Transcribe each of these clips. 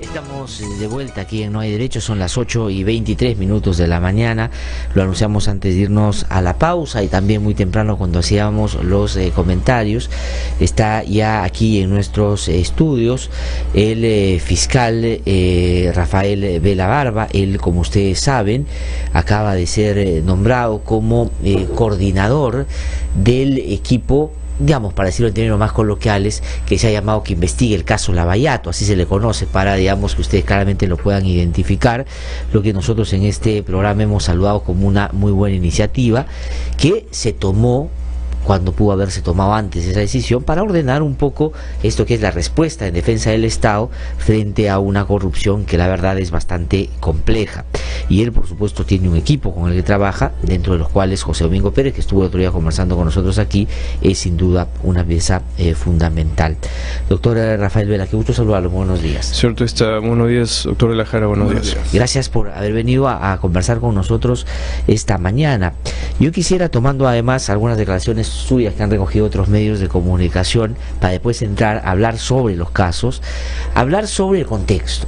Estamos de vuelta aquí en No Hay Derecho, son las 8:23 de la mañana. Lo anunciamos antes de irnos a la pausa y también muy temprano cuando hacíamos los comentarios. Está ya aquí en nuestros estudios el fiscal Rafael Vela Barba. Él, como ustedes saben, acaba de ser nombrado como coordinador del equipo, digamos, para decirlo en términos más coloquiales, que se ha llamado que investigue el caso Lavallato, así se le conoce, para, digamos, que ustedes claramente lo puedan identificar, lo que nosotros en este programa hemos saludado como una muy buena iniciativa, que se tomó cuando pudo haberse tomado antes esa decisión, para ordenar un poco esto que es la respuesta en defensa del Estado frente a una corrupción que la verdad es bastante compleja. Y él, por supuesto, tiene un equipo con el que trabaja, dentro de los cuales José Domingo Pérez, que estuvo el otro día conversando con nosotros aquí, es sin duda una pieza fundamental. Doctor Rafael Vela, qué gusto saludarlo, buenos días. Cierto está, buenos días, doctor de la Jara, buenos días. Gracias por haber venido a conversar con nosotros esta mañana. Yo quisiera, tomando además algunas declaraciones suyas que han recogido otros medios de comunicación, para después entrar a hablar sobre los casos, hablar sobre el contexto.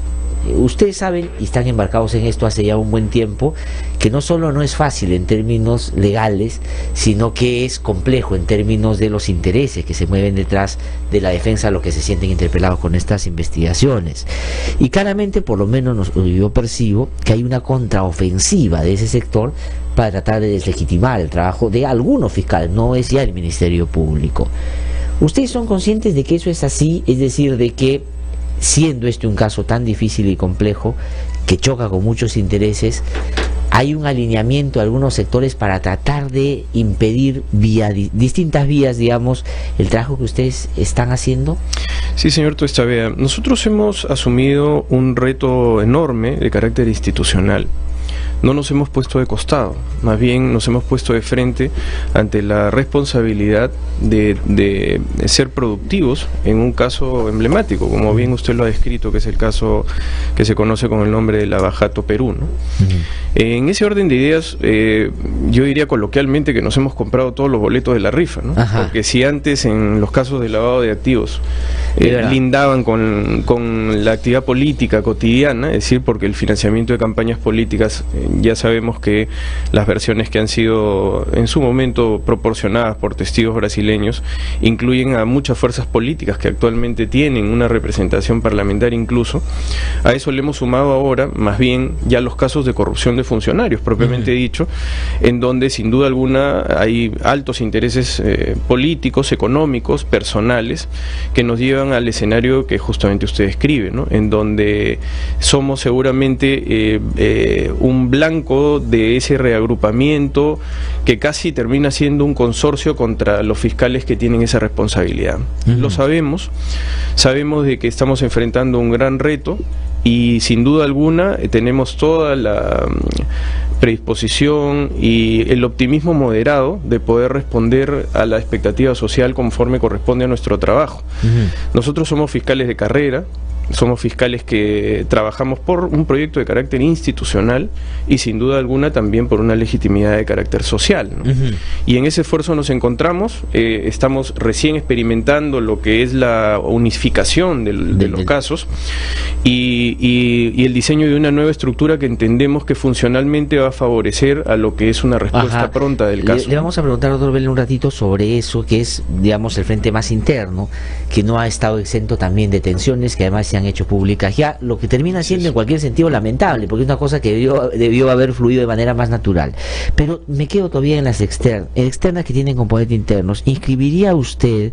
Ustedes saben, y están embarcados en esto hace ya un buen tiempo, que no solo no es fácil en términos legales, sino que es complejo en términos de los intereses que se mueven detrás de la defensa, los que se sienten interpelados con estas investigaciones. Y claramente, por lo menos yo percibo que hay una contraofensiva de ese sector para tratar de deslegitimar el trabajo de algunos fiscales, no es ya el Ministerio Público. ¿Ustedes son conscientes de que eso es así? Es decir, de que, siendo este un caso tan difícil y complejo, que choca con muchos intereses, hay un alineamiento de algunos sectores para tratar de impedir vía distintas vías, digamos, el trabajo que ustedes están haciendo. Sí, señor Tuestabea, nosotros hemos asumido un reto enorme de carácter institucional. No nos hemos puesto de costado, más bien nos hemos puesto de frente ante la responsabilidad de ser productivos en un caso emblemático, como bien usted lo ha descrito, que es el caso que se conoce con el nombre de Lavallato Perú, ¿no? En ese orden de ideas, yo diría coloquialmente que nos hemos comprado todos los boletos de la rifa, ¿no? Porque si antes en los casos de lavado de activos lindaban con la actividad política cotidiana, es decir, porque el financiamiento de campañas políticas, ya sabemos que las versiones que han sido en su momento proporcionadas por testigos brasileños incluyen a muchas fuerzas políticas que actualmente tienen una representación parlamentaria incluso. A eso le hemos sumado ahora más bien ya los casos de corrupción de funcionarios propiamente dicho, en donde sin duda alguna hay altos intereses políticos, económicos, personales, que nos llevan al escenario que justamente usted describe, ¿no? En donde somos seguramente un blanco de ese reagrupamiento que casi termina siendo un consorcio contra los fiscales que tienen esa responsabilidad. Lo sabemos de que estamos enfrentando un gran reto y sin duda alguna tenemos toda la predisposición y el optimismo moderado de poder responder a la expectativa social conforme corresponde a nuestro trabajo. Nosotros somos fiscales de carrera, somos fiscales que trabajamos por un proyecto de carácter institucional y sin duda alguna también por una legitimidad de carácter social, ¿no? Y en ese esfuerzo nos encontramos, estamos recién experimentando lo que es la unificación de los casos y el diseño de una nueva estructura que entendemos que funcionalmente va a favorecer a lo que es una respuesta pronta del caso. Le vamos a preguntar, doctor Vela, un ratito sobre eso, que es, digamos, el frente más interno, que no ha estado exento también de tensiones, que además se han hecho públicas ya, lo que termina siendo en cualquier sentido lamentable, porque es una cosa que debió haber fluido de manera más natural. Pero me quedo todavía en las externas que tienen componentes internos. ¿Inscribiría usted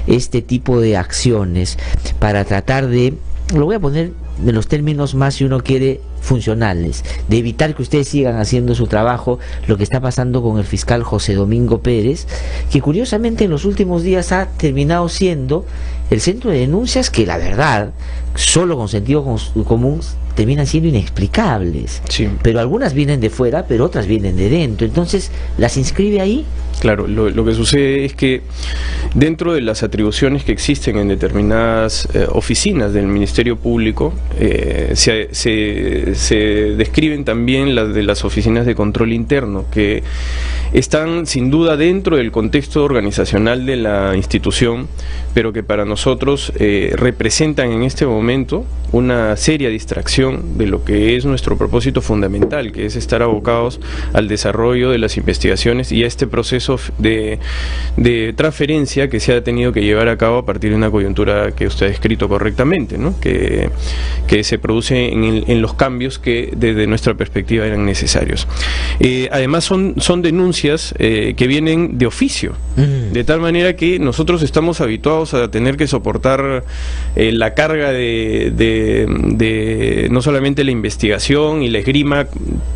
este tipo de acciones para tratar de, lo voy a poner en los términos más, si uno quiere, funcionales, de evitar que ustedes sigan haciendo su trabajo, lo que está pasando con el fiscal José Domingo Pérez, que curiosamente en los últimos días ha terminado siendo el centro de denuncias que, la verdad, solo con sentido común terminan siendo inexplicables? Pero algunas vienen de fuera, pero otras vienen de dentro. Entonces, ¿las inscribe ahí? Claro, lo que sucede es que dentro de las atribuciones que existen en determinadas oficinas del Ministerio Público, se describen también las de las oficinas de control interno, que están sin duda dentro del contexto organizacional de la institución, pero que para nosotros representan en este momento una seria distracción de lo que es nuestro propósito fundamental, que es estar abocados al desarrollo de las investigaciones y a este proceso de transferencia que se ha tenido que llevar a cabo a partir de una coyuntura que usted ha descrito correctamente, ¿no? que se produce en los cambios que desde nuestra perspectiva eran necesarios. Además son denuncias que vienen de oficio, de tal manera que nosotros estamos habituados a tener que soportar la carga de no solamente la investigación y la esgrima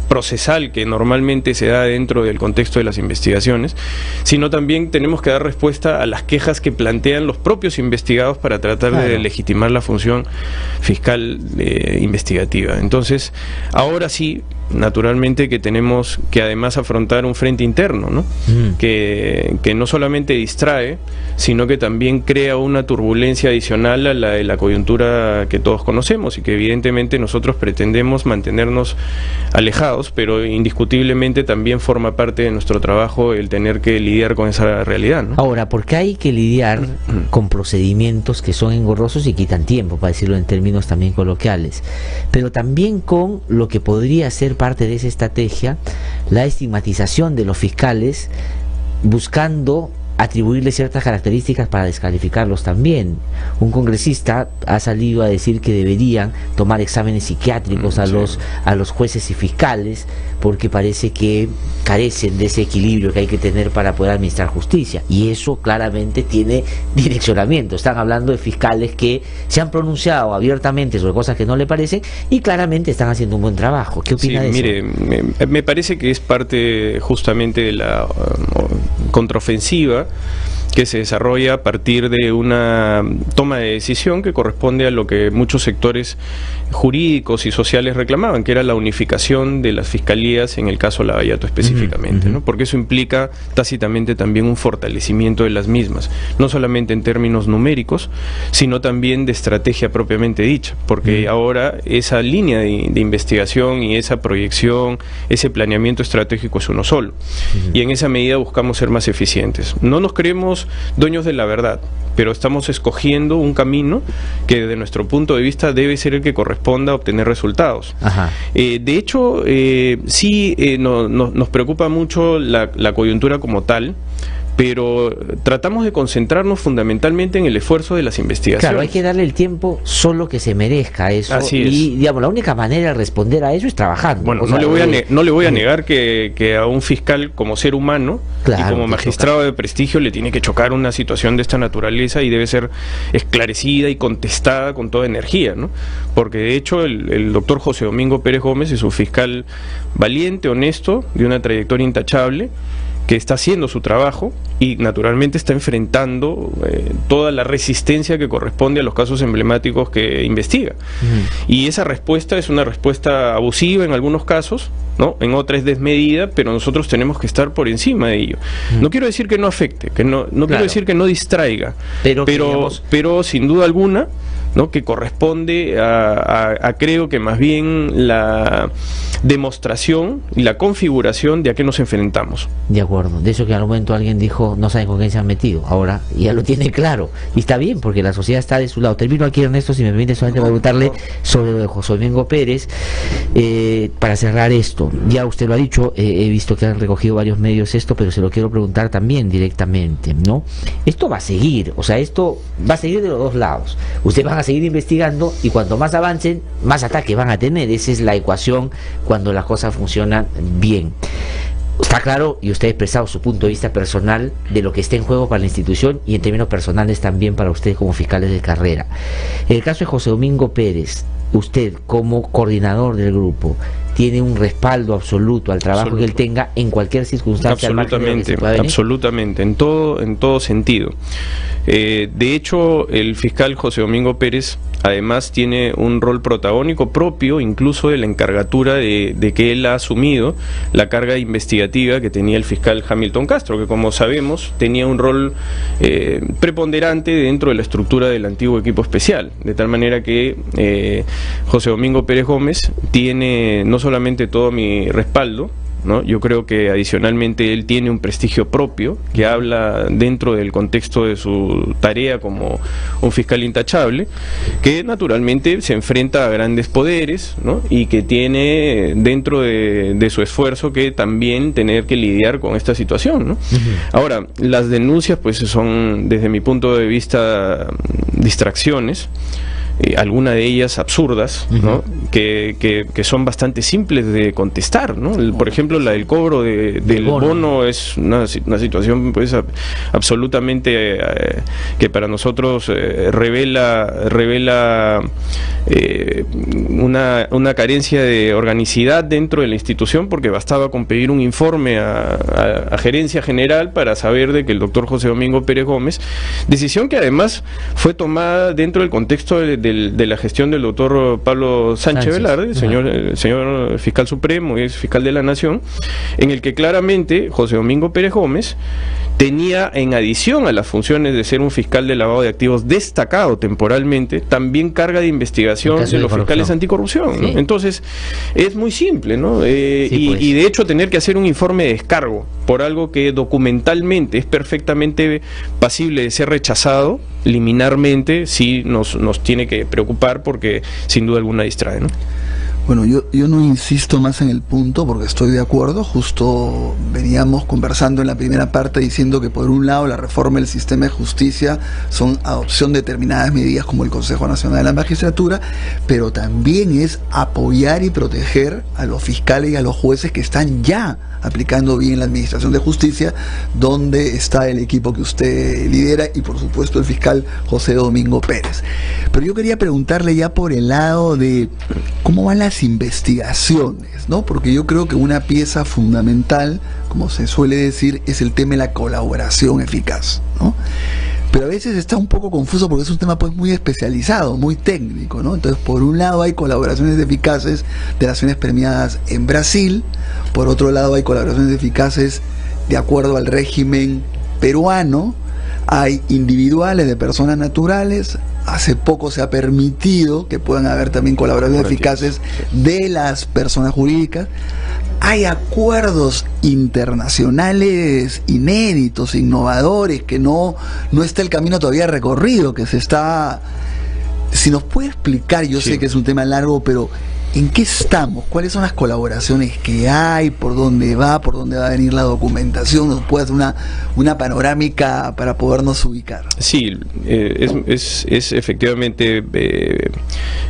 procesal que normalmente se da dentro del contexto de las investigaciones, sino también tenemos que dar respuesta a las quejas que plantean los propios investigados para tratar de legitimar la función fiscal investigativa. Entonces, ahora sí, naturalmente que tenemos que además afrontar un frente interno, ¿no? Que no solamente distrae, sino que también crea una turbulencia adicional a la de la coyuntura que todos conocemos y que evidentemente nosotros pretendemos mantenernos alejados, pero indiscutiblemente también forma parte de nuestro trabajo el tener que lidiar con esa realidad, ¿no? Ahora, porque hay que lidiar con procedimientos que son engorrosos y quitan tiempo, para decirlo en términos también coloquiales, pero también con lo que podría ser parte de esa estrategia, la estigmatización de los fiscales, buscando atribuirle ciertas características para descalificarlos también. Un congresista ha salido a decir que deberían tomar exámenes psiquiátricos a los jueces y fiscales, porque parece que carecen de ese equilibrio que hay que tener para poder administrar justicia, y eso claramente tiene direccionamiento. Están hablando de fiscales que se han pronunciado abiertamente sobre cosas que no le parecen y claramente están haciendo un buen trabajo. ¿Qué opina de eso? Mire, me parece que es parte justamente de la contraofensiva que se desarrolla a partir de una toma de decisión que corresponde a lo que muchos sectores jurídicos y sociales reclamaban, que era la unificación de las fiscalías en el caso Lavallato específicamente, ¿no? Porque eso implica tácitamente también un fortalecimiento de las mismas, no solamente en términos numéricos, sino también de estrategia propiamente dicha, porque ahora esa línea de investigación y esa proyección, ese planeamiento estratégico es uno solo, y en esa medida buscamos ser más eficientes. No nos creemos dueños de la verdad, pero estamos escogiendo un camino que desde nuestro punto de vista debe ser el que corresponda a obtener resultados. De hecho, nos preocupa mucho la coyuntura como tal, pero tratamos de concentrarnos fundamentalmente en el esfuerzo de las investigaciones. Claro, hay que darle el tiempo solo que se merezca a eso. Así es. Y digamos, la única manera de responder a eso es trabajando. Bueno, no le voy a negar que a un fiscal como ser humano, claro, y como magistrado de prestigio le tiene que chocar una situación de esta naturaleza y debe ser esclarecida y contestada con toda energía, ¿no? Porque de hecho el doctor José Domingo Pérez Gómez es un fiscal valiente, honesto, de una trayectoria intachable, que está haciendo su trabajo y naturalmente está enfrentando toda la resistencia que corresponde a los casos emblemáticos que investiga. Y esa respuesta es una respuesta abusiva en algunos casos, ¿no? En otras es desmedida, pero nosotros tenemos que estar por encima de ello. No quiero decir que no afecte, que no quiero decir que no distraiga, pero sin duda alguna, ¿no? Que corresponde a creo que más bien la demostración y la configuración de a qué nos enfrentamos. De acuerdo, de eso que al momento alguien dijo, no saben con quién se han metido, ahora ya lo tiene claro, y está bien, porque la sociedad está de su lado. Termino aquí, Ernesto, si me permite solamente preguntarle sobre lo de José Domingo Pérez, para cerrar esto. Ya usted lo ha dicho, he visto que han recogido varios medios esto, pero se lo quiero preguntar también directamente, ¿no? Esto va a seguir, o sea, esto va a seguir de los dos lados. Ustedes van a seguir investigando y cuanto más avancen, más ataques van a tener. Esa es la ecuación cuando las cosas funcionan bien. Está claro, y usted ha expresado su punto de vista personal de lo que está en juego para la institución y en términos personales también para ustedes como fiscales de carrera. En el caso de José Domingo Pérez, usted como coordinador del grupo tiene un respaldo absoluto al trabajo que él tenga en cualquier circunstancia. Absolutamente, en todo sentido. De hecho, el fiscal José Domingo Pérez además tiene un rol protagónico propio, incluso de la encargatura de que él ha asumido la carga investigativa que tenía el fiscal Hamilton Castro, que como sabemos tenía un rol preponderante dentro de la estructura del antiguo equipo especial, de tal manera que José Domingo Pérez Gómez tiene no solamente todo mi respaldo, ¿no? Yo creo que adicionalmente él tiene un prestigio propio que habla dentro del contexto de su tarea como un fiscal intachable, que naturalmente se enfrenta a grandes poderes, ¿no? Y que tiene dentro de su esfuerzo que también tener que lidiar con esta situación, ¿no? Ahora, las denuncias pues son, desde mi punto de vista, distracciones, algunas de ellas absurdas, ¿no? que son bastante simples de contestar, ¿no? Por ejemplo, la del cobro del bono es una situación pues absolutamente que para nosotros revela una carencia de organicidad dentro de la institución, porque bastaba con pedir un informe a Gerencia General para saber de que el doctor José Domingo Pérez Gómez, decisión que además fue tomada dentro del contexto de la gestión del doctor Pablo Sánchez Velarde, señor fiscal supremo y ex fiscal de la Nación, en el que claramente José Domingo Pérez Gómez tenía, en adición a las funciones de ser un fiscal de lavado de activos destacado temporalmente, también carga de investigación de los fiscales anticorrupción, ¿no? Sí. Entonces, es muy simple, ¿no? Y de hecho tener que hacer un informe de descargo por algo que documentalmente es perfectamente pasible de ser rechazado liminarmente, sí nos tiene que preocupar, porque sin duda alguna distrae, ¿no? Bueno, yo no insisto más en el punto porque estoy de acuerdo. Justo veníamos conversando en la primera parte diciendo que por un lado la reforma del sistema de justicia son adopción de determinadas medidas como el Consejo Nacional de la Magistratura, pero también es apoyar y proteger a los fiscales y a los jueces que están ya aplicando bien la administración de justicia, donde está el equipo que usted lidera y por supuesto el fiscal José Domingo Pérez. Pero yo quería preguntarle ya por el lado de cómo van las investigaciones, ¿no? Porque yo creo que una pieza fundamental, como se suele decir, es el tema de la colaboración eficaz, ¿no? Pero a veces está un poco confuso porque es un tema pues muy especializado, muy técnico, ¿no? Entonces, por un lado hay colaboraciones eficaces de naciones premiadas en Brasil, por otro lado hay colaboraciones eficaces de acuerdo al régimen peruano, hay individuales de personas naturales, hace poco se ha permitido que puedan haber también colaboraciones eficaces de las personas jurídicas. Hay acuerdos internacionales inéditos, innovadores, que no está el camino todavía recorrido, que se está... Si nos puede explicar, yo sé que es un tema largo, pero ¿en qué estamos? ¿Cuáles son las colaboraciones que hay? ¿Por dónde va a venir la documentación? ¿Nos puede hacer una panorámica para podernos ubicar? Sí, es efectivamente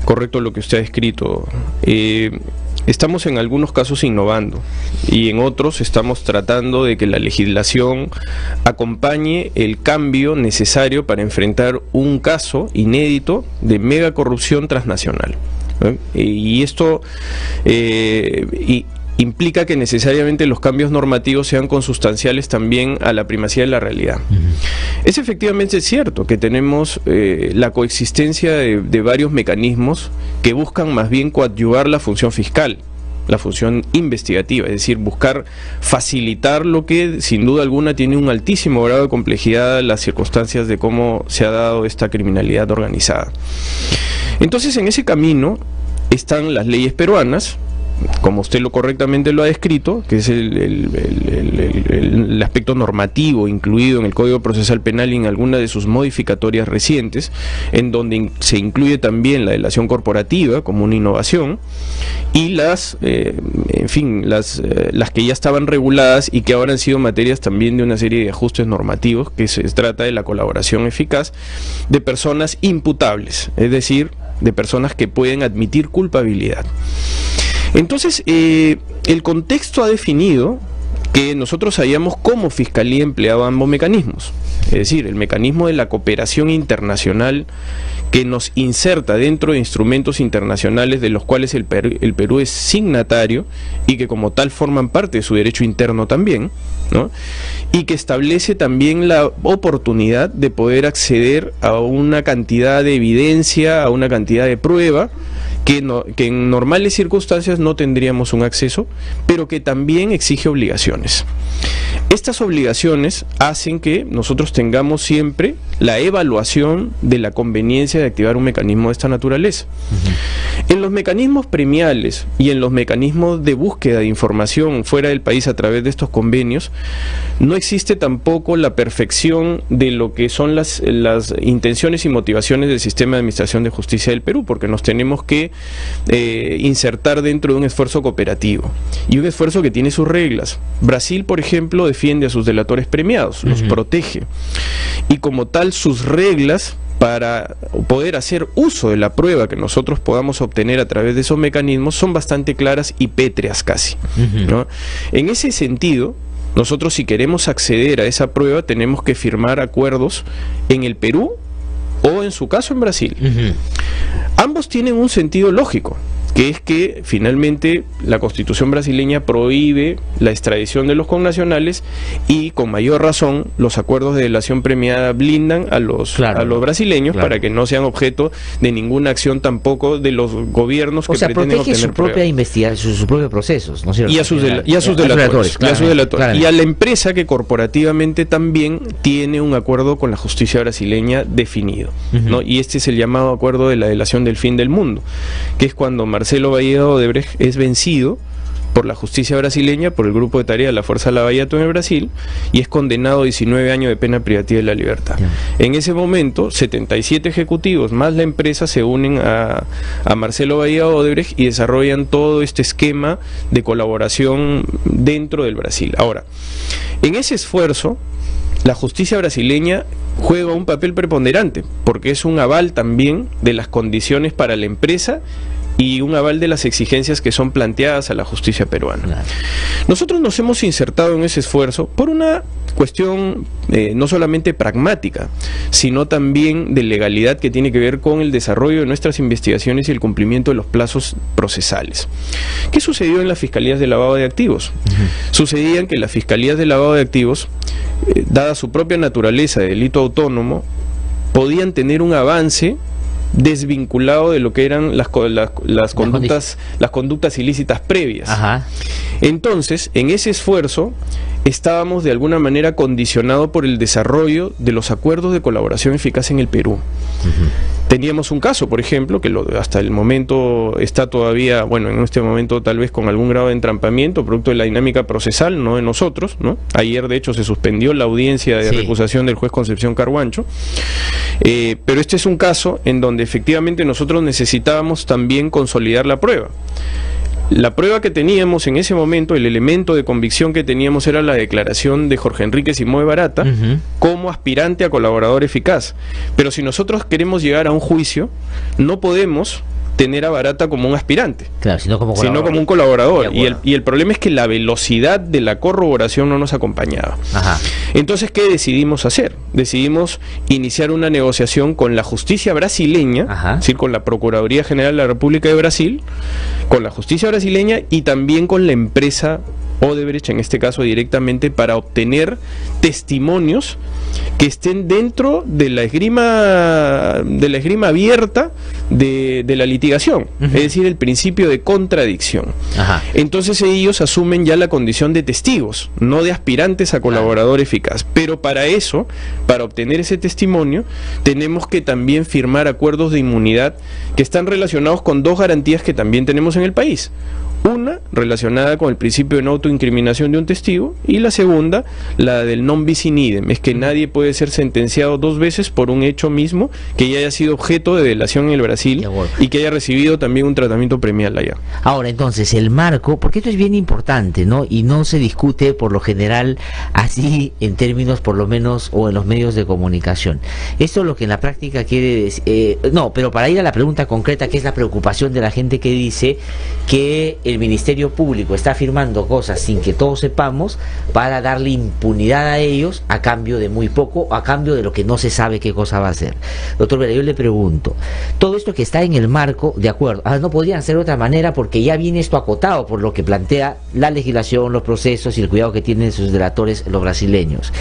correcto lo que usted ha escrito. Estamos en algunos casos innovando y en otros estamos tratando de que la legislación acompañe el cambio necesario para enfrentar un caso inédito de mega corrupción transnacional, ¿no? Y esto implica que necesariamente los cambios normativos sean consustanciales también a la primacía de la realidad. Es efectivamente cierto que tenemos la coexistencia de varios mecanismos que buscan más bien coadyuvar la función fiscal, la función investigativa, es decir, buscar facilitar lo que sin duda alguna tiene un altísimo grado de complejidad, las circunstancias de cómo se ha dado esta criminalidad organizada. Entonces, en ese camino están las leyes peruanas, como usted correctamente lo ha descrito, que es el aspecto normativo incluido en el Código Procesal Penal y en alguna de sus modificatorias recientes, en donde se incluye también la delación corporativa como una innovación, y las que ya estaban reguladas y que ahora han sido materias también de una serie de ajustes normativos, que se trata de la colaboración eficaz de personas imputables, es decir, de personas que pueden admitir culpabilidad. Entonces, el contexto ha definido que nosotros hayamos como Fiscalía empleado ambos mecanismos, es decir, el mecanismo de la cooperación internacional que nos inserta dentro de instrumentos internacionales de los cuales el Perú es signatario y que como tal forman parte de su derecho interno también, ¿no? Y que establece también la oportunidad de poder acceder a una cantidad de evidencia, a una cantidad de prueba que en normales circunstancias no tendríamos un acceso, pero que también exige obligaciones. Estas obligaciones hacen que nosotros tengamos siempre la evaluación de la conveniencia de activar un mecanismo de esta naturaleza. En los mecanismos premiales y en los mecanismos de búsqueda de información fuera del país a través de estos convenios, no existe tampoco la perfección de lo que son las intenciones y motivaciones del sistema de administración de justicia del Perú, porque nos tenemos que insertar dentro de un esfuerzo cooperativo y un esfuerzo que tiene sus reglas. Brasil, por ejemplo, defiende a sus delatores premiados, los protege, y como tal sus reglas para poder hacer uso de la prueba que nosotros podamos obtener a través de esos mecanismos son bastante claras y pétreas casi, ¿no? En ese sentido, nosotros, si queremos acceder a esa prueba, tenemos que firmar acuerdos en el Perú o, en su caso, en Brasil. Ambos tienen un sentido lógico, que es que finalmente la Constitución brasileña prohíbe la extradición de los connacionales y, con mayor razón, los acuerdos de delación premiada blindan a los brasileños para que no sean objeto de ninguna acción tampoco de los gobiernos que pretenden obtener su propia investigación, sus propios procesos, ¿no es cierto? Y a sus delatores, y a la empresa que corporativamente también tiene un acuerdo con la justicia brasileña definido, ¿no? Y este es el llamado acuerdo de la delación del fin del mundo, que es cuando Marcelo Bayedo Odebrecht es vencido por la justicia brasileña, por el grupo de tarea de la Fuerza Lava-Jato en el Brasil, y es condenado a 19 años de pena privativa de la libertad. En ese momento, 77 ejecutivos más la empresa se unen a Marcelo Bayedo Odebrecht y desarrollan todo este esquema de colaboración dentro del Brasil. Ahora, en ese esfuerzo, la justicia brasileña juega un papel preponderante, porque es un aval también de las condiciones para la empresa y un aval de las exigencias que son planteadas a la justicia peruana. Nosotros nos hemos insertado en ese esfuerzo por una cuestión no solamente pragmática, sino también de legalidad, que tiene que ver con el desarrollo de nuestras investigaciones y el cumplimiento de los plazos procesales. ¿Qué sucedió en las fiscalías de lavado de activos? Sucedían que las fiscalías de lavado de activos, dada su propia naturaleza de delito autónomo, podían tener un avance desvinculado de lo que eran las conductas ilícitas previas. Entonces, en ese esfuerzo estábamos de alguna manera condicionados por el desarrollo de los acuerdos de colaboración eficaz en el Perú. Teníamos un caso, por ejemplo, que hasta el momento está todavía, bueno, en este momento tal vez con algún grado de entrampamiento, producto de la dinámica procesal, no de nosotros, ¿no? Ayer, de hecho, se suspendió la audiencia de recusación del juez Concepción Carhuancho, pero este es un caso en donde efectivamente nosotros necesitábamos también consolidar la prueba. La prueba que teníamos en ese momento, el elemento de convicción que teníamos, era la declaración de Jorge Enrique Simoe Barata como aspirante a colaborador eficaz. Pero si nosotros queremos llegar a un juicio, no podemos tener a Barata como un aspirante, sino como un colaborador. Y el problema es que la velocidad de la corroboración no nos acompañaba. Entonces, ¿qué decidimos hacer? Decidimos iniciar una negociación con la justicia brasileña, es decir, con la Procuraduría General de la República de Brasil, con la justicia brasileña y también con la empresa Odebrecht, en este caso directamente, para obtener testimonios que estén dentro de la esgrima abierta de la litigación, es decir, el principio de contradicción. Entonces ellos asumen ya la condición de testigos, no de aspirantes a colaborador eficaz. Pero para eso, para obtener ese testimonio, tenemos que también firmar acuerdos de inmunidad que están relacionados con dos garantías que también tenemos en el país. Una, relacionada con el principio de no autoincriminación de un testigo, y la segunda, la del non bis in idem, es que nadie puede ser sentenciado dos veces por un hecho mismo que ya haya sido objeto de delación en el Brasil y que haya recibido también un tratamiento premial allá. Ahora, entonces, el marco, porque esto es bien importante, ¿no? Y no se discute por lo general así en términos, por lo menos, o en los medios de comunicación. Esto es lo que en la práctica quiere decir, no, pero para ir a la pregunta concreta, que es la preocupación de la gente que dice que el Ministerio Público está firmando cosas sin que todos sepamos para darle impunidad a ellos a cambio de muy poco, a cambio de lo que no se sabe qué cosa va a hacer. Doctor Vera, yo le pregunto, todo esto que está en el marco, de acuerdo, no podrían ser de otra manera porque ya viene esto acotado por lo que plantea la legislación, los procesos y el cuidado que tienen sus delatores los brasileños.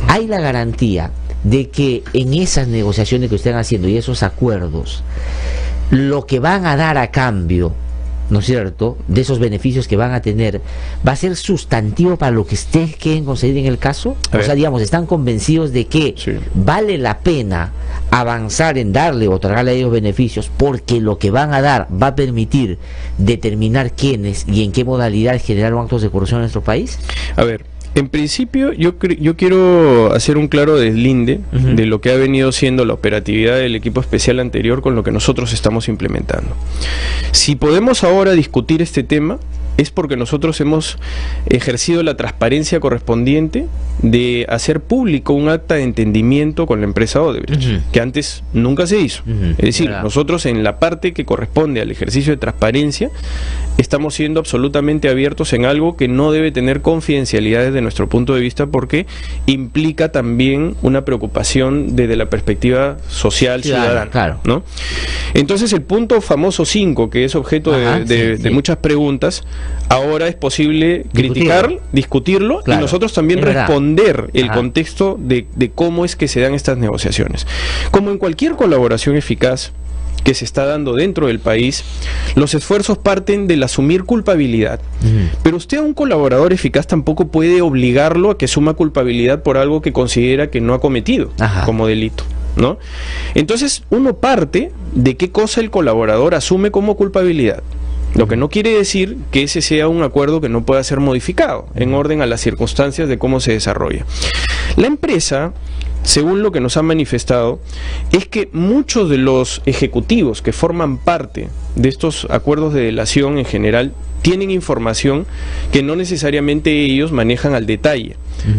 ¿Hay la garantía de que en esas negociaciones que están haciendo y esos acuerdos, lo que van a dar a cambio ¿no es cierto?, de esos beneficios que van a tener, ¿va a ser sustantivo para lo que ustedes quieren conseguir en el caso? O sea, digamos, ¿están convencidos de que vale la pena avanzar en darle o otorgarle a ellos beneficios porque lo que van a dar va a permitir determinar quiénes y en qué modalidad generaron actos de corrupción en nuestro país? A ver, en principio yo quiero hacer un claro deslinde de lo que ha venido siendo la operatividad del equipo especial anterior con lo que nosotros estamos implementando. Si podemos ahora discutir este tema, es porque nosotros hemos ejercido la transparencia correspondiente de hacer público un acta de entendimiento con la empresa Odebrecht, que antes nunca se hizo. Es decir, nosotros en la parte que corresponde al ejercicio de transparencia estamos siendo absolutamente abiertos en algo que no debe tener confidencialidad desde nuestro punto de vista, porque implica también una preocupación desde la perspectiva social ciudadana, ¿no? Entonces el punto famoso 5, que es objeto de muchas preguntas, ahora es posible criticar, discutirlo y nosotros también responder el contexto de cómo es que se dan estas negociaciones. Como en cualquier colaboración eficaz que se está dando dentro del país, los esfuerzos parten del asumir culpabilidad. Pero usted a un colaborador eficaz tampoco puede obligarlo a que asuma culpabilidad por algo que considera que no ha cometido como delito, ¿no? Entonces uno parte de qué cosa el colaborador asume como culpabilidad. Lo que no quiere decir que ese sea un acuerdo que no pueda ser modificado en orden a las circunstancias de cómo se desarrolla. La empresa, según lo que nos han manifestado, es que muchos de los ejecutivos que forman parte de estos acuerdos de delación en general tienen información que no necesariamente ellos manejan al detalle,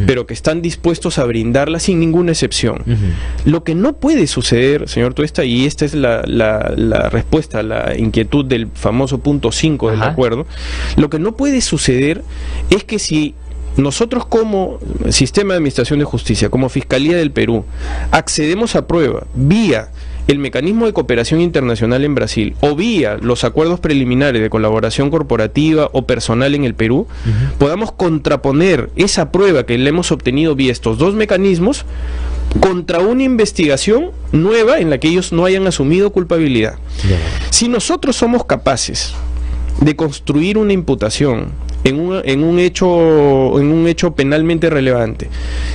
pero que están dispuestos a brindarla sin ninguna excepción. Lo que no puede suceder, señor Tuesta, y esta es la respuesta a la inquietud del famoso punto 5 del acuerdo, lo que no puede suceder es que si nosotros como Sistema de Administración de Justicia, como Fiscalía del Perú, accedemos a prueba vía el mecanismo de cooperación internacional en Brasil o vía los acuerdos preliminares de colaboración corporativa o personal en el Perú, podamos contraponer esa prueba que le hemos obtenido vía estos dos mecanismos contra una investigación nueva en la que ellos no hayan asumido culpabilidad. Si nosotros somos capaces de construir una imputación en un hecho penalmente relevante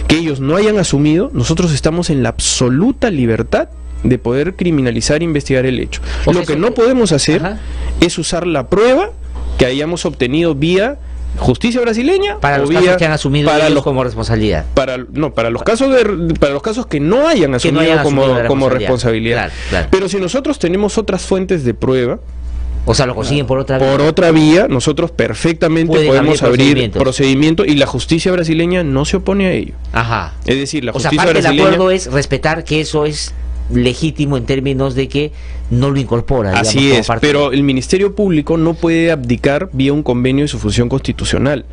que ellos no hayan asumido, nosotros estamos en la absoluta libertad de poder criminalizar e investigar el hecho. Lo que no podemos hacer es usar la prueba que hayamos obtenido vía justicia brasileña para los casos que han asumido ellos como responsabilidad. Para los casos que no hayan asumido como responsabilidad. Pero si nosotros tenemos otras fuentes de prueba, o sea, lo consiguen por otra vía. Por otra vía, nosotros perfectamente podemos abrir procedimiento y la justicia brasileña no se opone a ello. Es decir, la justicia parte brasileña... del acuerdo es respetar que eso es legítimo en términos de que no lo incorpora. Digamos, así es, pero el Ministerio Público no puede abdicar vía un convenio de su función constitucional.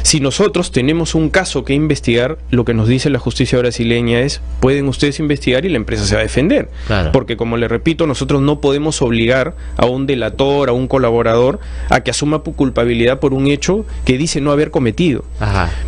Si nosotros tenemos un caso que investigar, lo que nos dice la justicia brasileña es: pueden ustedes investigar y la empresa se va a defender. Porque, como le repito, nosotros no podemos obligar a un delator, a un colaborador, a que asuma culpabilidad por un hecho que dice no haber cometido.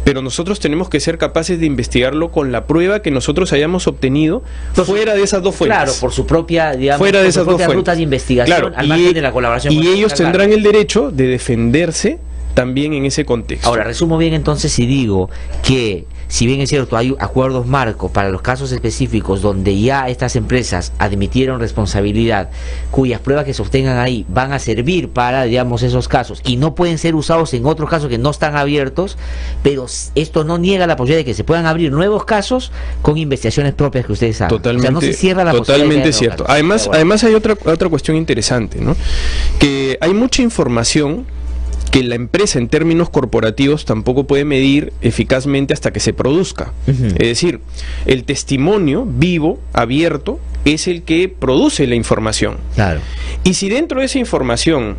Pero nosotros tenemos que ser capaces de investigarlo con la prueba que nosotros hayamos obtenido fuera de esas dos fuentes. Claro, por su propia, digamos, fuera de esas dos fuentes. Rutas de investigación, al margen de la colaboración. Y ellos tendrán el derecho de defenderse también en ese contexto. Ahora, resumo bien entonces si digo que, si bien es cierto, hay acuerdos marco para los casos específicos donde ya estas empresas admitieron responsabilidad, cuyas pruebas que se obtengan ahí van a servir para, digamos, esos casos y no pueden ser usados en otros casos que no están abiertos, pero esto no niega la posibilidad de que se puedan abrir nuevos casos con investigaciones propias que ustedes hagan. Totalmente, o sea, no se cierra la totalmente posibilidad cierto. Además hay otra cuestión interesante, ¿no? Que hay mucha información que la empresa en términos corporativos tampoco puede medir eficazmente hasta que se produzca. Es decir, el testimonio vivo, abierto, es el que produce la información. Y si dentro de esa información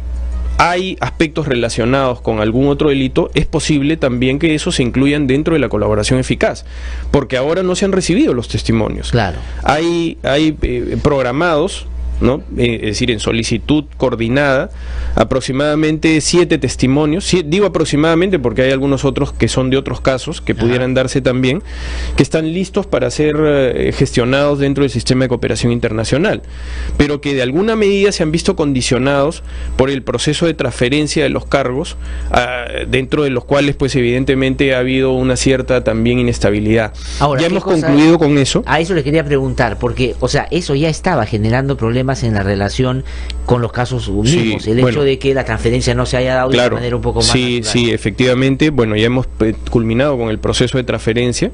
hay aspectos relacionados con algún otro delito, es posible también que esos se incluyan dentro de la colaboración eficaz, porque ahora no se han recibido los testimonios. Hay programados ¿no? Es decir, en solicitud coordinada, aproximadamente 7 testimonios, digo aproximadamente porque hay algunos otros que son de otros casos que pudieran darse también, que están listos para ser gestionados dentro del sistema de cooperación internacional, pero que de alguna medida se han visto condicionados por el proceso de transferencia de los cargos, dentro de los cuales pues evidentemente ha habido una cierta también inestabilidad. Ahora, ya hemos concluido con eso. A eso le quería preguntar, porque, o sea, eso ya estaba generando problemas en la relación con los casos mismos, el hecho de que la transferencia no se haya dado de una manera un poco más natural. Sí, efectivamente, bueno, ya hemos culminado con el proceso de transferencia,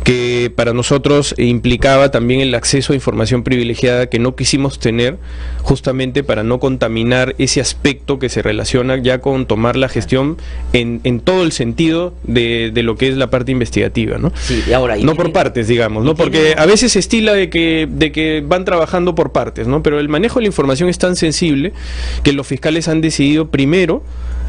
que para nosotros implicaba también el acceso a información privilegiada que no quisimos tener, justamente para no contaminar ese aspecto que se relaciona ya con tomar la gestión en todo el sentido de lo que es la parte investigativa, ¿no? Sí, y ahora, no por partes, digamos, ¿no? Porque a veces se estila de que van trabajando por partes, ¿no? Pero el manejo de la información es tan sensible que los fiscales han decidido primero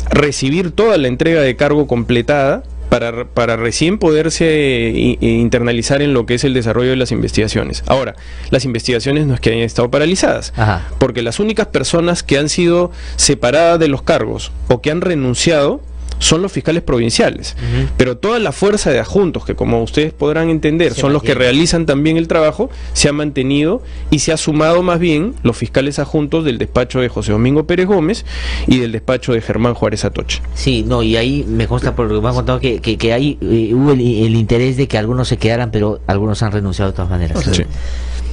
recibir toda la entrega de cargo completada para recién poderse internalizar en lo que es el desarrollo de las investigaciones. Ahora, las investigaciones no es que hayan estado paralizadas, porque las únicas personas que han sido separadas de los cargos o que han renunciado son los fiscales provinciales, pero toda la fuerza de adjuntos, que como ustedes podrán entender, son los que realizan también el trabajo, se ha mantenido y se ha sumado más bien los fiscales adjuntos del despacho de José Domingo Pérez Gómez y del despacho de Germán Juárez Atoche. Sí, no, y ahí me consta, por lo que me han contado, que ahí hubo el interés de que algunos se quedaran, pero algunos han renunciado de todas maneras.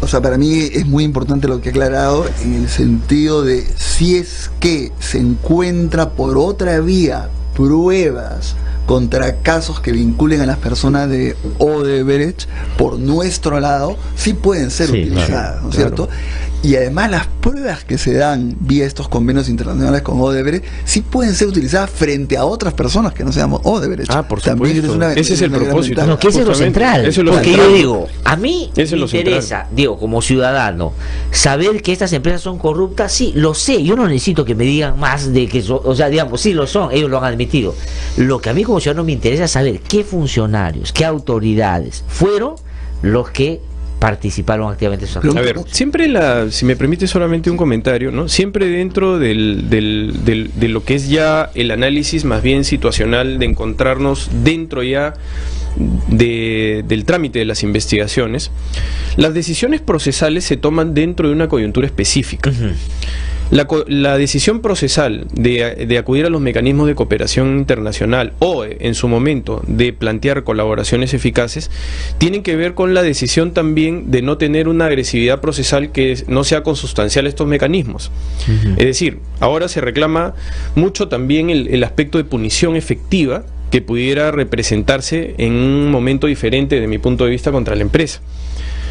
O sea, para mí es muy importante lo que he aclarado, en el sentido de si es que se encuentra por otra vía pruebas contra casos que vinculen a las personas de Odebrecht, por nuestro lado, sí pueden ser utilizadas, ¿no es cierto? Y además las pruebas que se dan vía estos convenios internacionales con Odebrecht sí pueden ser utilizadas frente a otras personas que no se llaman Odebrecht. Por supuesto. Ese es el propósito. No, que ese es lo central. Porque yo digo, a mí me interesa, digo, como ciudadano, saber que estas empresas son corruptas. Sí, lo sé. Yo no necesito que me digan más de que o sea, digamos, sí lo son, ellos lo han admitido. Lo que a mí como ciudadano me interesa es saber qué funcionarios, qué autoridades fueron los que participaron activamente en sus A ver, siempre si me permite solamente un comentario, ¿no? Siempre dentro de lo que es ya el análisis más bien situacional, de encontrarnos dentro ya del trámite de las investigaciones, las decisiones procesales se toman dentro de una coyuntura específica. La decisión procesal de acudir a los mecanismos de cooperación internacional o, en su momento, de plantear colaboraciones eficaces, tienen que ver con la decisión también de no tener una agresividad procesal que no sea consustancial a estos mecanismos. Es decir, ahora se reclama mucho también el aspecto de punición efectiva que pudiera representarse en un momento diferente, de mi punto de vista, contra la empresa.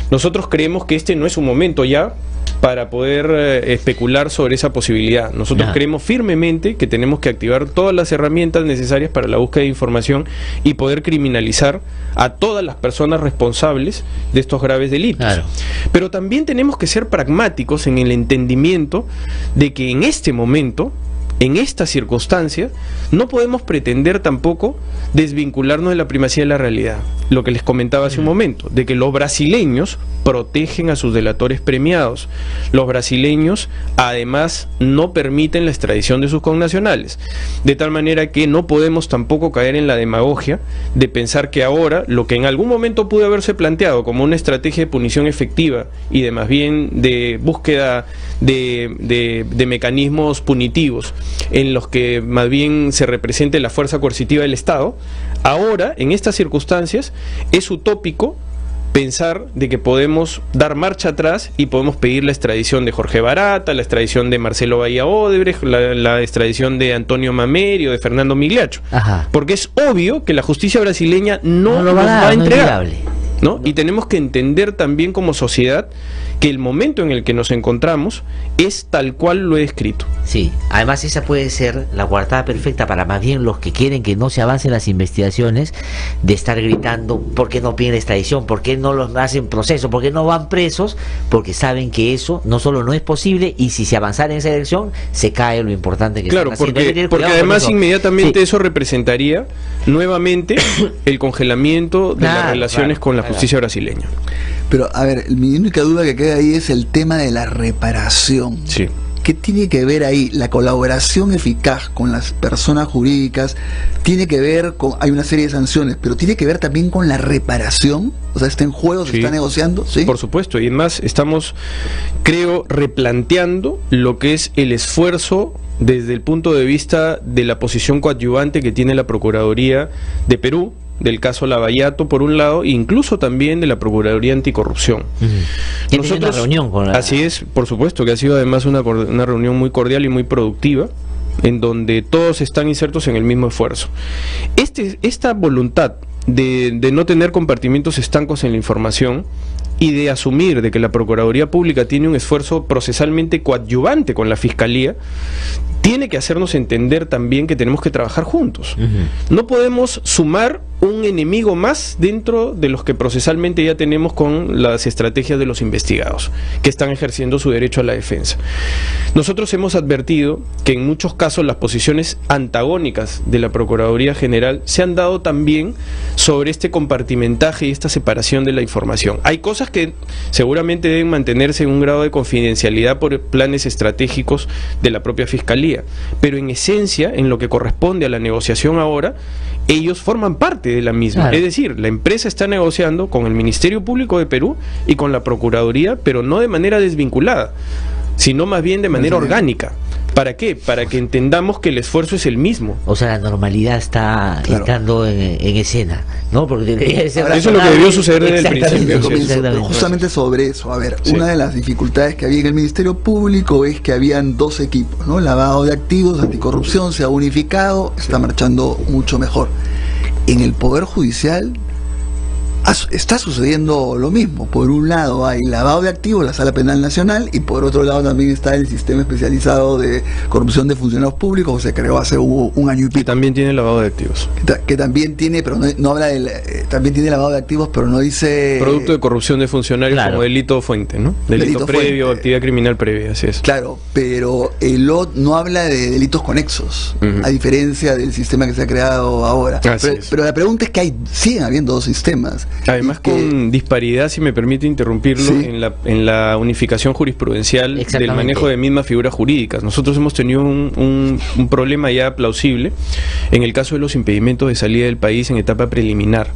Nosotros creemos que este no es un momento ya para poder especular sobre esa posibilidad. Nosotros creemos firmemente que tenemos que activar todas las herramientas necesarias para la búsqueda de información y poder criminalizar a todas las personas responsables de estos graves delitos. Pero también tenemos que ser pragmáticos en el entendimiento de que en este momento, en esta circunstancia, no podemos pretender tampoco desvincularnos de la primacía de la realidad. Lo que les comentaba hace un momento, de que los brasileños protegen a sus delatores premiados. Los brasileños, además, no permiten la extradición de sus connacionales. De tal manera que no podemos tampoco caer en la demagogia de pensar que ahora, lo que en algún momento pudo haberse planteado como una estrategia de punición efectiva y de más bien de búsqueda de mecanismos punitivos en los que más bien se represente la fuerza coercitiva del Estado, ahora, en estas circunstancias, es utópico pensar de que podemos dar marcha atrás y podemos pedir la extradición de Jorge Barata, la extradición de Marcelo Bahía Odebrecht, la extradición de Antonio Mameri o de Fernando Migliaccio. Porque es obvio que la justicia brasileña no nos va a entregar. ¿No? Y tenemos que entender también como sociedad que el momento en el que nos encontramos es tal cual lo he escrito. Sí, además esa puede ser la coartada perfecta para más bien los que quieren que no se avancen las investigaciones, de estar gritando ¿por qué no piden extradición? ¿Por qué no los hacen proceso? ¿Por qué no van presos? Porque saben que eso no solo no es posible, y si se avanzara en esa dirección se cae lo importante que están haciendo. Porque además inmediatamente eso representaría nuevamente el congelamiento de las relaciones con las justicia brasileña. Pero, a ver, mi única duda que queda ahí es el tema de la reparación. Sí. ¿Qué tiene que ver ahí? La colaboración eficaz con las personas jurídicas tiene que ver con, hay una serie de sanciones, pero tiene que ver también con la reparación. O sea, está en juego, se está negociando, ¿sí? Por supuesto, y además estamos, creo, replanteando lo que es el esfuerzo desde el punto de vista de la posición coadyuvante que tiene la Procuraduría de Perú, del caso Lavallato por un lado, e incluso también de la Procuraduría Anticorrupción. Nosotros, una reunión con la... Así es, por supuesto, que ha sido además una reunión muy cordial y muy productiva, en donde todos están insertos en el mismo esfuerzo. Esta voluntad de no tener compartimientos estancos en la información y de asumir de que la Procuraduría Pública tiene un esfuerzo procesalmente coadyuvante con la Fiscalía, tiene que hacernos entender también que tenemos que trabajar juntos. No podemos sumar un enemigo más dentro de los que procesalmente ya tenemos con las estrategias de los investigados, que están ejerciendo su derecho a la defensa. Nosotros hemos advertido que en muchos casos las posiciones antagónicas de la Procuraduría General se han dado también sobre este compartimentaje y esta separación de la información. Hay cosas que seguramente deben mantenerse en un grado de confidencialidad por planes estratégicos de la propia Fiscalía, pero en esencia, en lo que corresponde a la negociación ahora, ellos forman parte de la misma. Claro. Es decir, la empresa está negociando con el Ministerio Público de Perú y con la Procuraduría, pero no de manera desvinculada, sino más bien de manera orgánica. ¿Para qué? Para que entendamos que el esfuerzo es el mismo. O sea, la normalidad está entrando en escena, ¿no? Porque eso es lo que debió suceder desde el principio. Pero justamente sobre eso, a ver, una de las dificultades que había en el Ministerio Público es que habían dos equipos, ¿no? Lavado de activos, anticorrupción, se ha unificado, está marchando mucho mejor. En el Poder Judicial está sucediendo lo mismo. Por un lado hay lavado de activos, la Sala Penal Nacional, y por otro lado también está el sistema especializado de corrupción de funcionarios públicos, que se creó hace un año y pico. Que también tiene lavado de activos. Que también tiene, pero no habla del... también tiene lavado de activos, pero no dice... Producto de corrupción de funcionarios, como delito fuente, ¿no? Delito previo, actividad criminal previa, así es. Claro, pero el LOT no habla de delitos conexos, a diferencia del sistema que se ha creado ahora. Pero la pregunta es que siguen habiendo dos sistemas. Además, con disparidad, si me permite interrumpirlo, en la unificación jurisprudencial del manejo de mismas figuras jurídicas. Nosotros hemos tenido un problema ya plausible en el caso de los impedimentos de salida del país en etapa preliminar.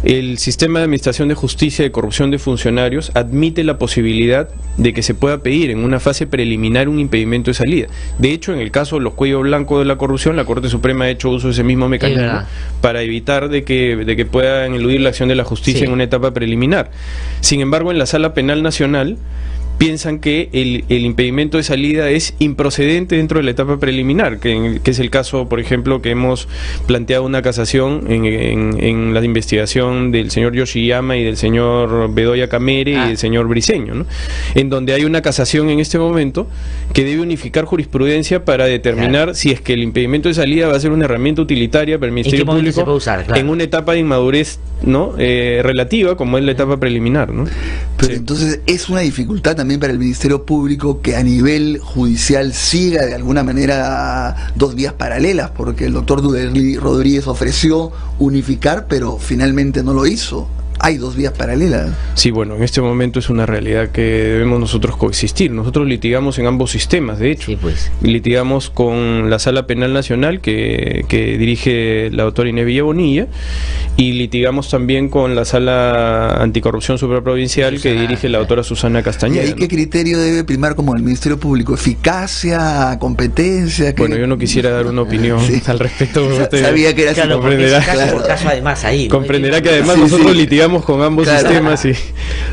El sistema de administración de justicia de corrupción de funcionarios admite la posibilidad de que se pueda pedir en una fase preliminar un impedimento de salida. De hecho, en el caso de los cuellos blancos de la corrupción, la Corte Suprema ha hecho uso de ese mismo mecanismo para evitar de que puedan eludir la acción de la justicia en una etapa preliminar. Sin embargo, en la Sala Penal Nacional piensan que el impedimento de salida es improcedente dentro de la etapa preliminar, que es el caso, por ejemplo, que hemos planteado una casación en la investigación del señor Yoshiyama y del señor Bedoya Camere y del señor Briceño, ¿no? En donde hay una casación en este momento que debe unificar jurisprudencia para determinar si es que el impedimento de salida va a ser una herramienta utilitaria para el Ministerio Público en una etapa de inmadurez, ¿no? Relativa, como es la etapa preliminar, ¿no? Pero entonces es una dificultad también para el Ministerio Público que a nivel judicial siga de alguna manera dos vías paralelas, porque el doctor Duderli Rodríguez ofreció unificar, pero finalmente no lo hizo. Hay dos vías paralelas. Sí, bueno, en este momento es una realidad que debemos nosotros coexistir. Nosotros litigamos en ambos sistemas, de hecho. Sí, pues. Litigamos con la Sala Penal Nacional que dirige la doctora Inés Villabonilla, y litigamos también con la Sala Anticorrupción Supraprovincial que dirige la doctora Susana Castañeda. ¿Y ahí qué criterio debe primar como el Ministerio Público? ¿Eficacia, competencia? Bueno, yo no quisiera dar una opinión al respecto. Sabía que era así. Comprenderá, caso por caso, además, ahí, ¿no? Comprenderá que además nosotros litigamos con ambos sistemas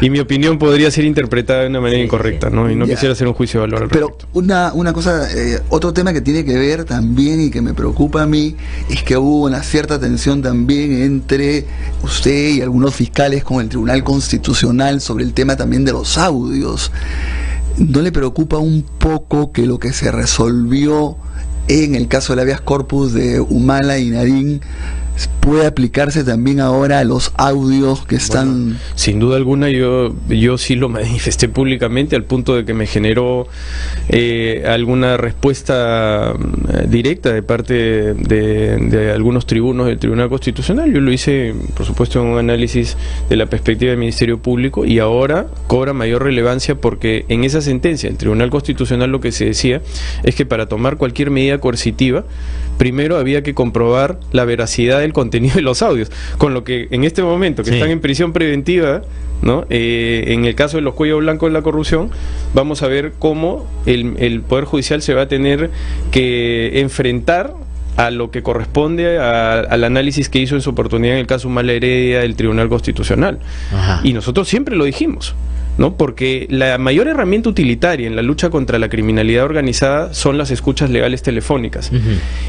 y mi opinión podría ser interpretada de una manera incorrecta, ¿no? Y no quisiera hacer un juicio de valor al respecto. Pero una cosa, otro tema que tiene que ver también y que me preocupa a mí es que hubo una cierta tensión también entre usted y algunos fiscales con el Tribunal Constitucional sobre el tema también de los audios. ¿No le preocupa un poco que lo que se resolvió en el caso del habeas corpus de Humala y Nadine ¿puede aplicarse también ahora a los audios que están...? Bueno, sin duda alguna, yo sí lo manifesté públicamente al punto de que me generó alguna respuesta directa de parte de algunos tribunos del Tribunal Constitucional. Yo lo hice, por supuesto, en un análisis de la perspectiva del Ministerio Público, y ahora cobra mayor relevancia porque en esa sentencia el Tribunal Constitucional lo que se decía es que para tomar cualquier medida coercitiva, primero había que comprobar la veracidad del contenido de los audios, con lo que en este momento que están en prisión preventiva, ¿no? En el caso de los cuellos blancos de la corrupción, vamos a ver cómo el Poder Judicial se va a tener que enfrentar a lo que corresponde al análisis que hizo en su oportunidad en el caso Humala Heredia del Tribunal Constitucional. Ajá. Y nosotros siempre lo dijimos, ¿no? Porque la mayor herramienta utilitaria en la lucha contra la criminalidad organizada son las escuchas legales telefónicas.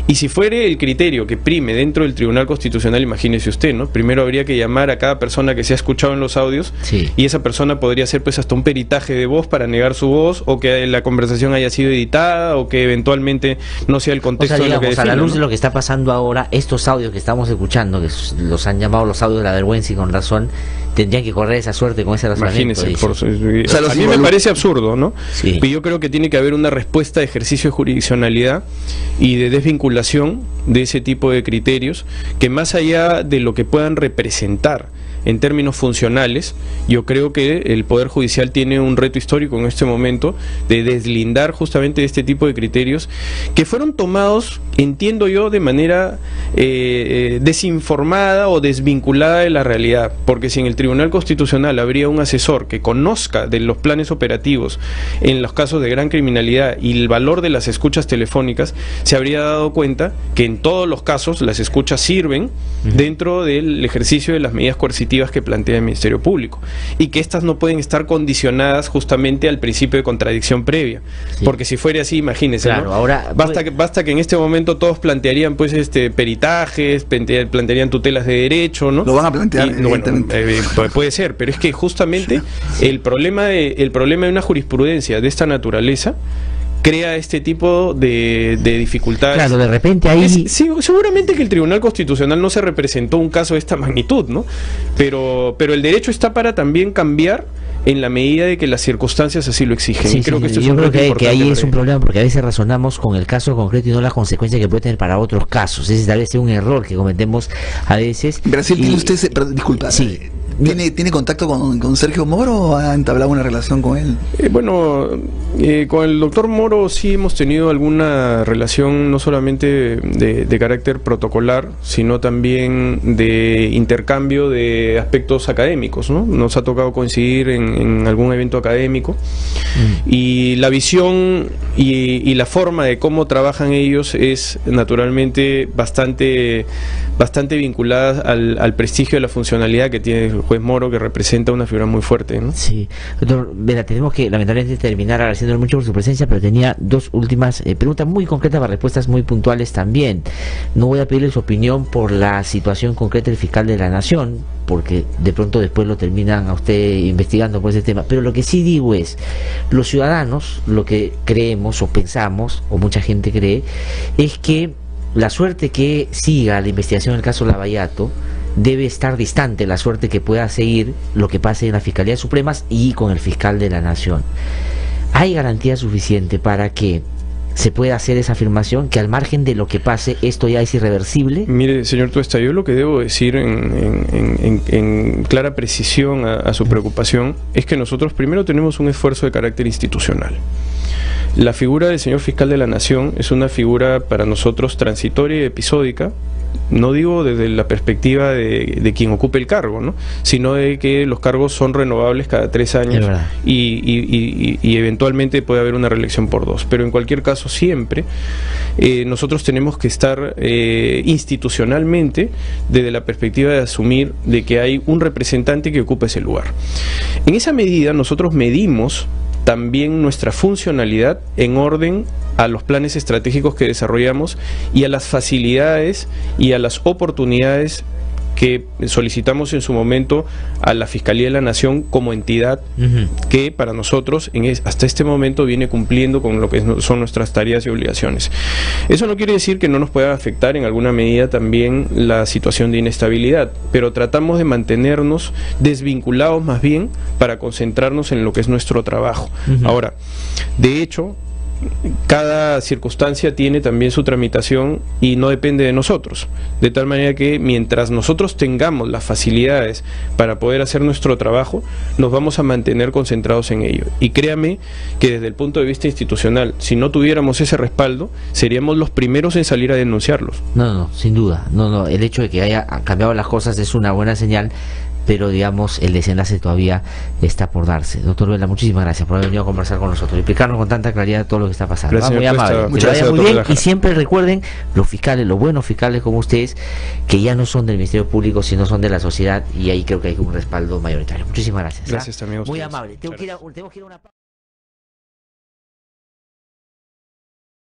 Y si fuere el criterio que prime dentro del Tribunal Constitucional, imagínese usted, ¿no? Primero habría que llamar a cada persona que se ha escuchado en los audios, y esa persona podría hacer pues hasta un peritaje de voz para negar su voz, o que la conversación haya sido editada, o que eventualmente no sea el contexto, o sea, digamos, de lo que define, a la luz, ¿no?, de lo que está pasando ahora, estos audios que estamos escuchando, que los han llamado los audios de la vergüenza, y con razón, tendrían que correr esa suerte con ese razonamiento. Imagínense, a mí me parece absurdo, ¿no? Sí. Yo creo que tiene que haber una respuesta de ejercicio de jurisdiccionalidad y de desvinculación de ese tipo de criterios, que más allá de lo que puedan representar en términos funcionales, yo creo que el Poder Judicial tiene un reto histórico en este momento de deslindar justamente de este tipo de criterios que fueron tomados, entiendo yo, de manera desinformada o desvinculada de la realidad, porque si en el Tribunal Constitucional habría un asesor que conozca de los planes operativos en los casos de gran criminalidad y el valor de las escuchas telefónicas, se habría dado cuenta que en todos los casos las escuchas sirven dentro del ejercicio de las medidas coercitivas que plantea el Ministerio Público, y que éstas no pueden estar condicionadas justamente al principio de contradicción previa, porque si fuera así, imagínense, claro, ¿no? Ahora basta que en este momento todos plantearían pues peritajes, plantearían tutelas de derecho, ¿no? Lo van a plantear, puede ser, pero es que justamente el problema de una jurisprudencia de esta naturaleza crea este tipo de dificultades. Claro, de repente ahí... Sí, seguramente que el Tribunal Constitucional no se representó un caso de esta magnitud, ¿no? Pero el derecho está para también cambiar en la medida de que las circunstancias así lo exigen. Sí, creo que esto yo creo que ahí es un problema, porque a veces razonamos con el caso concreto y no las consecuencias que puede tener para otros casos. Ese tal vez es un error que cometemos a veces. Brasil, ¿tiene usted, disculpa, sí, ¿tiene contacto con Sergio Moro o ha entablado una relación con él? Con el doctor Moro sí hemos tenido alguna relación, no solamente de carácter protocolar, sino también de intercambio de aspectos académicos, ¿no? Nos ha tocado coincidir en algún evento académico, y la visión y la forma de cómo trabajan ellos es naturalmente bastante vinculada al prestigio de la funcionalidad que tiene el juez Moro, que representa una figura muy fuerte, ¿no? Sí, doctor, tenemos que lamentablemente terminar agradeciéndole mucho por su presencia, pero tenía dos últimas preguntas muy concretas para respuestas muy puntuales también. No voy a pedirle su opinión por la situación concreta del fiscal de la Nación, porque de pronto después lo terminan a usted investigando por ese tema, pero lo que sí digo es, los ciudadanos, lo que creemos o pensamos, o mucha gente cree, es que la suerte que siga la investigación del caso Lavallato debe estar distante la suerte que pueda seguir lo que pase en la Fiscalía Supremas y con el fiscal de la Nación. ¿Hay garantía suficiente para que se pueda hacer esa afirmación, que al margen de lo que pase, esto ya es irreversible? Mire, señor Tuesta, yo lo que debo decir en clara precisión a su preocupación es que nosotros primero tenemos un esfuerzo de carácter institucional. La figura del señor fiscal de la Nación es una figura para nosotros transitoria y episódica. No digo desde la perspectiva de quien ocupe el cargo, ¿no?, sino de que los cargos son renovables cada 3 años y eventualmente puede haber una reelección por 2. Pero en cualquier caso siempre nosotros tenemos que estar institucionalmente desde la perspectiva de asumir de que hay un representante que ocupa ese lugar. En esa medida nosotros medimos también nuestra funcionalidad en orden a los planes estratégicos que desarrollamos y a las facilidades y a las oportunidades que solicitamos en su momento a la Fiscalía de la Nación como entidad que para nosotros hasta este momento viene cumpliendo con lo que son nuestras tareas y obligaciones. Eso no quiere decir que no nos pueda afectar en alguna medida también la situación de inestabilidad, pero tratamos de mantenernos desvinculados más bien para concentrarnos en lo que es nuestro trabajo. Ahora, de hecho, cada circunstancia tiene también su tramitación y no depende de nosotros, de tal manera que mientras nosotros tengamos las facilidades para poder hacer nuestro trabajo, nos vamos a mantener concentrados en ello. Y créame que desde el punto de vista institucional, si no tuviéramos ese respaldo, seríamos los primeros en salir a denunciarlos. No, sin duda. No, el hecho de que haya cambiado las cosas es una buena señal, pero digamos el desenlace todavía está por darse. Doctor Vela, muchísimas gracias por haber venido a conversar con nosotros y explicarnos con tanta claridad todo lo que está pasando. Gracias, muy amable. Que vaya muy bien, y siempre recuerden los fiscales, los buenos fiscales como ustedes, que ya no son del Ministerio Público, sino son de la sociedad, y ahí creo que hay un respaldo mayoritario. Muchísimas gracias. Gracias también a ustedes. Muy amable. Tengo que ir a una